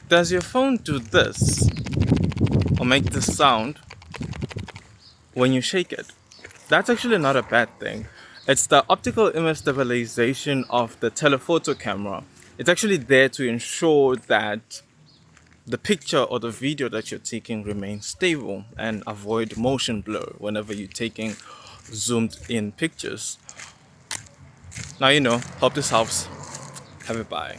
Does your phone do this or make this sound when you shake it? That's actually not a bad thing. It's the optical image stabilization of the telephoto camera. It's actually there to ensure that the picture or the video that you're taking remains stable and avoid motion blur whenever you're taking zoomed in pictures. Now you know, hope this helps. Have a bye.